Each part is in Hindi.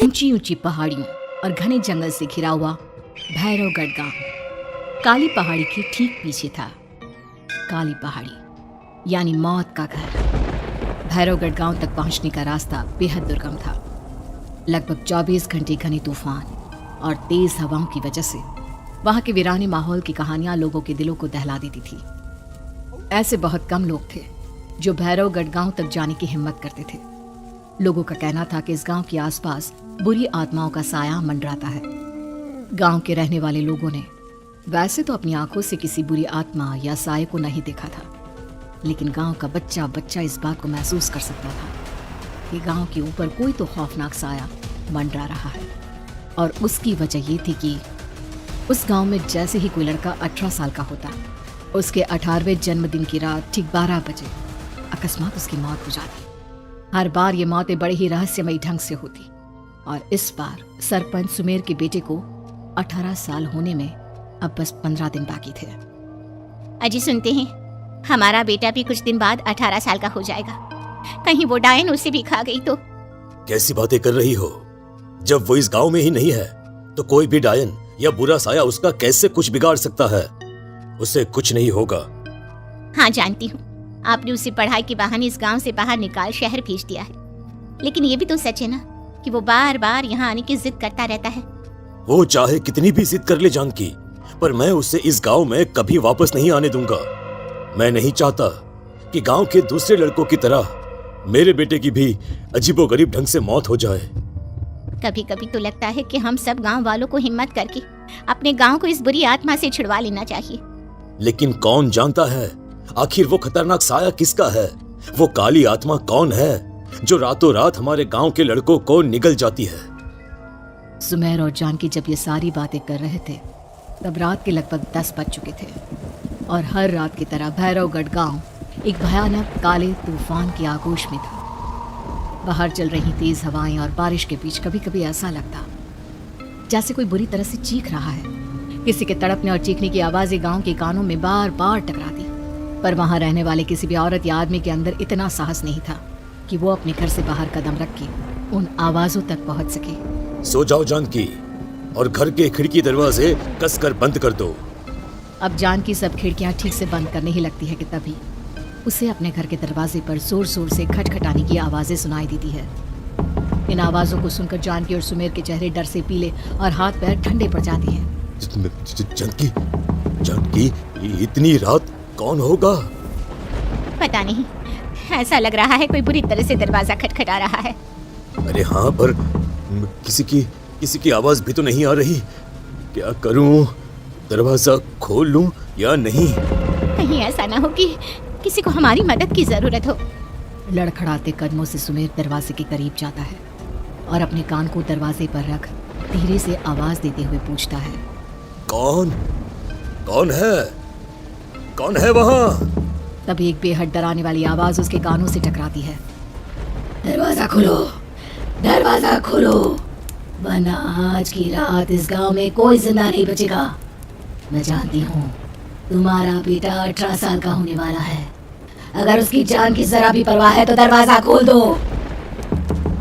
ऊंची ऊंची पहाड़ियों और घने जंगल से घिरा हुआ भैरवगढ़ गांव काली पहाड़ी के ठीक पीछे था। काली पहाड़ी यानी मौत का घर। भैरवगढ़ गांव तक पहुंचने का रास्ता बेहद दुर्गम था। लगभग 24 घंटे घने तूफान और तेज हवाओं की वजह से वहां के वीराने माहौल की कहानियां लोगों के दिलों को दहला देती थी। ऐसे बहुत कम लोग थे जो भैरवगढ़ गांव तक जाने की हिम्मत करते थे। लोगों का कहना था कि इस गांव के आसपास बुरी आत्माओं का साया मंडराता है। गांव के रहने वाले लोगों ने वैसे तो अपनी आंखों से किसी बुरी आत्मा या साये को नहीं देखा था, लेकिन गांव का बच्चा बच्चा इस बात को महसूस कर सकता था कि गांव के ऊपर कोई तो खौफनाक साया मंडरा रहा है। और उसकी वजह ये थी कि उस गांव में जैसे ही कोई लड़का 18 साल का होता, उसके 18वें जन्मदिन की रात ठीक 12 बजे अकस्मात उसकी मौत हो जाती। हर बार ये मौतें बड़े ही रहस्यमयी ढंग से होती और इस बार सरपंच सुमेर के बेटे को 18 साल होने में अब बस 15 दिन बाकी थे। अजी सुनते हैं, हमारा बेटा भी कुछ दिन बाद 18 साल का हो जाएगा। कहीं वो डायन उसे भी खा गई तो? कैसी बातें कर रही हो? जब वो इस गांव में ही नहीं है तो कोई भी डायन या बुरा साया उसका कैसे कुछ बिगाड़ सकता है? उसे कुछ नहीं होगा। हाँ जानती हूँ, आपने उसे पढ़ाई के बहाने इस गांव से बाहर निकाल शहर भेज दिया है, लेकिन ये भी तो सच है ना कि वो बार बार यहाँ आने की जिद करता रहता है। वो चाहे कितनी भी जिद कर ले जानकी, पर मैं उसे इस गांव में कभी वापस नहीं आने दूंगा। मैं नहीं चाहता कि गांव के दूसरे लड़कों की तरह मेरे बेटे की भी अजीबोगरीब ढंग से मौत हो जाए। कभी कभी तो लगता है कि हम सब गांव वालों को हिम्मत करके अपने गांव को इस बुरी आत्मा से छुड़वा लेना चाहिए। लेकिन कौन जानता है आखिर वो खतरनाक साया किसका है? वो काली आत्मा कौन है जो रातों रात हमारे गांव के लड़कों को निगल जाती है? सुमेर और जानकी जब ये सारी बातें कर रहे थे तब रात के लगभग 10 बज चुके थे और हर रात की तरह भैरवगढ़ गांव एक भयानक काले तूफान की आगोश में था। बाहर चल रही तेज हवाएं और बारिश के बीच कभी कभी ऐसा लगता जैसे कोई बुरी तरह से चीख रहा है। किसी के तड़पने और चीखने की आवाजें गांव के कानों में बार बार टकराती, पर वहां रहने वाले किसी भी औरत या आदमी के अंदर इतना साहस नहीं था कि वो अपने घर से बाहर कदम रख के उन आवाजों तक पहुंच सके। सो जाओ जानकी और घर के खिड़की दरवाजे कसकर बंद कर दो। अब जानकी सब खिड़कियां ठीक से बंद करने ही लगती है कि तभी उसे अपने घर के दरवाजे पर जोर जोर से खटखटाने की आवाजें सुनाई देती है। इन आवाजों को सुनकर जानकी और सुमेर के चेहरे डर से पीले और हाथ पैर ठंडे पड़ जाते हैं। जानकी, जानकी, इतनी रात कौन होगा? पता नहीं, ऐसा लग रहा है कोई बुरी तरह से दरवाजा खटखटा रहा है। अरे हाँ, पर किसी की आवाज भी तो नहीं आ रही। क्या करूं? दरवाजा खोल लूं या नहीं? कहीं ऐसा ना हो कि किसी को हमारी मदद की जरूरत हो। लड़खड़ाते कदमों से सुमेर दरवाजे के करीब जाता है और अपने कान को दरवाजे पर रख धीरे से आवाज देते हुए पूछता है, कौन है? कौन है वहाँ? तभी एक बेहद डराने वाली आवाज उसके कानों से टकराती है। दरवाजा खोलो, दरवाजा खोलो, वरना आज की रात इस गांव में कोई जिंदा नहीं बचेगा। मैं जानती हूँ तुम्हारा बेटा 18 साल का होने वाला है। अगर उसकी जान की जरा भी परवाह है तो दरवाजा खोल दो।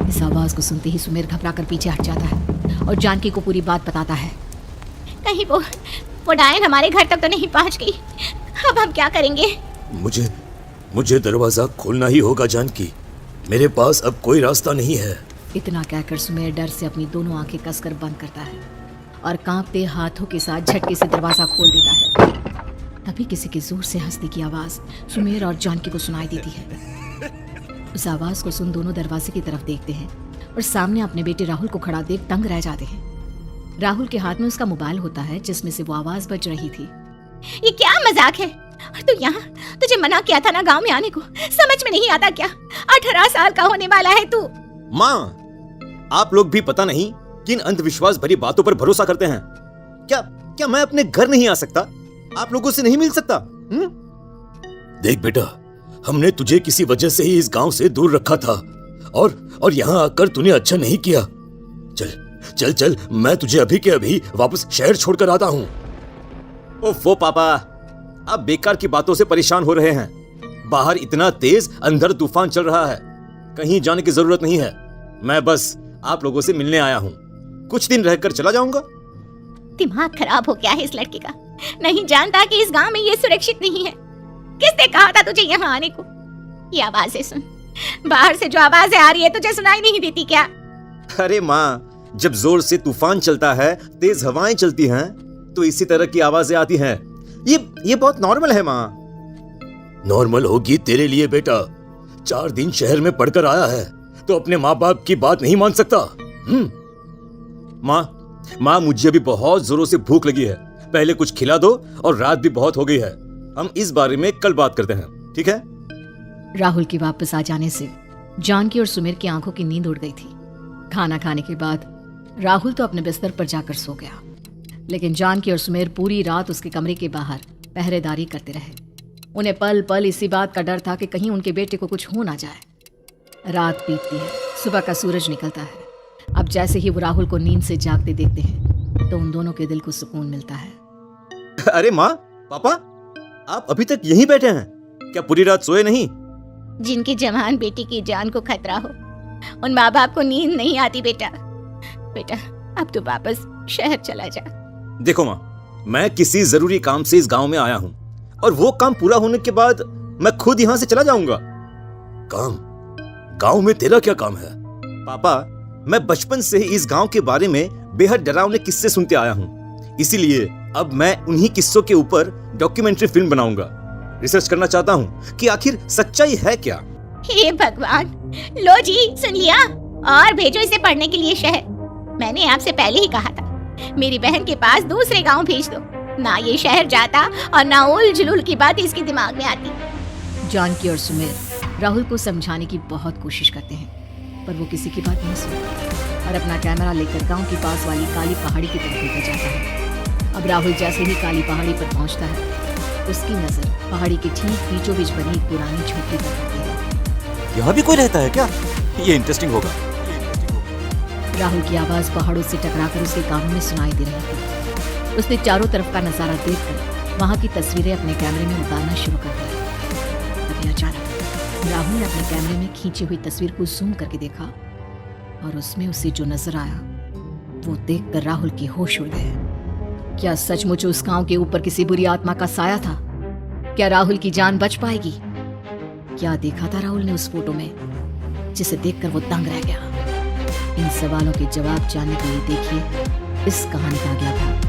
इस आवाज को सुनते ही सुमेर घबराकर पीछे हट जाता है और जानकी को पूरी बात बताता है। कहीं वो डायन हमारे घर तक तो नहीं पहुंच गई? अब हम क्या करेंगे? मुझे दरवाजा खोलना ही होगा जानकी। मेरे पास अब कोई रास्ता नहीं है। इतना कहकर सुमेर डर से अपनी दोनों आंखें कसकर बंद करता है और कांपते हाथों के साथ झटके से दरवाजा खोल देता है। तभी किसी के जोर से हंसने की आवाज सुमेर और जानकी को सुनाई देती है। उस आवाज को सुन दोनों दरवाजे की तरफ देखते हैं और सामने अपने बेटे राहुल को खड़ा देख दंग रह जाते हैं। राहुल के हाथ में उसका मोबाइल होता है जिसमें से वो आवाज बज रही थी। ये क्या मजाक है? और तू यहाँ, तुझे मना किया था ना गांव में आने को, समझ में नहीं आता क्या? 18 साल का होने वाला है तू। माँ, आप लोग भी पता नहीं किन अंधविश्वास भरी बातों पर भरोसा करते हैं। क्या मैं अपने घर नहीं आ सकता? आप लोगों से नहीं मिल सकता? देख बेटा, हमने तुझे किसी वजह से ही इस गांव से दूर रखा था और यहाँ आकर तूने अच्छा नहीं किया। चल, मैं तुझे अभी के अभी वापस शहर छोड़कर आता हूँ। ओफो पापा, आप बेकार की बातों से परेशान हो रहे हैं। बाहर इतना तेज अंधड़ तूफान चल रहा है, कहीं जाने की जरूरत नहीं है। मैं बस आप लोगों से मिलने आया हूँ। कुछ दिन रहकर चला जाऊंगा। दिमाग खराब हो गया है इस लड़के का। नहीं जानता कि इस गांव में ये सुरक्षित नहीं है। किसने कहा था तुझे यहाँ आने को? ये आवाजें सुन, बाहर से जो आवाजें आ रही है तुझे सुनाई नहीं देती क्या? अरे माँ, जब जोर से तूफान चलता है, तेज हवाएं चलती हैं, तो इसी तरह की आवाजें आती हैं। ये बहुत नॉर्मल है माँ। नॉर्मल होगी तेरे लिए बेटा। 4 दिन शहर में पढ़कर आया है तो अपने माँ बाप की बात नहीं मान सकता। माँ, मुझे अभी बहुत जोरों से भूख लगी है। पहले कुछ खिला दो, और रात भी बहुत हो गई है। हम इस बारे में कल बात करते हैं, ठीक है? राहुल के वापस आ जाने से जानकी और सुमेर की आंखों की नींद उड़ गई थी। खाना खाने के बाद राहुल तो अपने बिस्तर पर जाकर सो गया, लेकिन जानकी और सुमेर पूरी रात उसके कमरे के बाहर पहरेदारी करते रहे। उन्हें पल पल इसी बात का डर था कि कहीं उनके बेटे को कुछ हो ना जाए। रात बीतती है, सुबह का सूरज निकलता है। अब जैसे ही वो राहुल को नींद से जागते देखते हैं तो उन दोनों के दिल को सुकून मिलता है। अरे माँ, पापा, आप अभी तक यहीं बैठे हैं क्या? पूरी रात सोए नहीं? जिनकी जवान बेटी की जान को खतरा हो, उन माँ बाप को नींद नहीं आती बेटा। बेटा, अब तो वापस शहर चला जा। देखो माँ, मैं किसी जरूरी काम से इस गांव में आया हूँ, और वो काम पूरा होने के बाद मैं खुद यहाँ से चला जाऊंगा। काम? गांव में तेरा क्या काम है? पापा, मैं बचपन से ही इस गांव के बारे में बेहद डरावने किस्से सुनते आया हूँ। इसीलिए अब मैं उन्हीं किस्सों के ऊपर डॉक्यूमेंट्री फिल्म बनाऊंगा। रिसर्च करना चाहता हूँ कि आखिर सच्चाई है क्या। हे भगवान, लो जी, सुन लिया, और भेजो इसे पढ़ने के लिए शहर। मैंने आपसे पहले ही कहा था, मेरी बहन के पास दूसरे गांव भेज दो। ना ये शहर जाता और ना उल जुलूल की बात इसके दिमाग में आती। जानकी और सुमेर राहुल को समझाने की बहुत कोशिश करते हैं, पर वो किसी की बात नहीं सुनता और अपना कैमरा लेकर गांव के पास वाली काली पहाड़ी की तरफ लेकर जाता है। अब राहुल जैसे ही काली पहाड़ी पर पहुंचता है, उसकी नजर पहाड़ी के ठीक बीचों बीच बनी एक पुरानी झोपड़ी पर पड़ती है। यहाँ भी कोई रहता है क्या? ये इंटरेस्टिंग होगा। राहुल की आवाज पहाड़ों से टकराकर उसके कानों में सुनाई दे रही थी। उसने चारों तरफ का नजारा देखकर वहां की तस्वीरें अपने कैमरे में उतारना शुरू कर दिया। तभी अचानक राहुल ने अपने कैमरे में खींची हुई तस्वीर को जूम करके देखा, और उसमें उसे जो नजर आया वो देखकर राहुल के होश उड़ गए। क्या सचमुच उस गांव के ऊपर किसी बुरी आत्मा का साया था? क्या राहुल की जान बच पाएगी? क्या देखा था राहुल ने उस फोटो में जिसे देखकर वो दंग रह गया? इन सवालों के जवाब जानने के लिए देखिए इस कहानी का अगला भाग।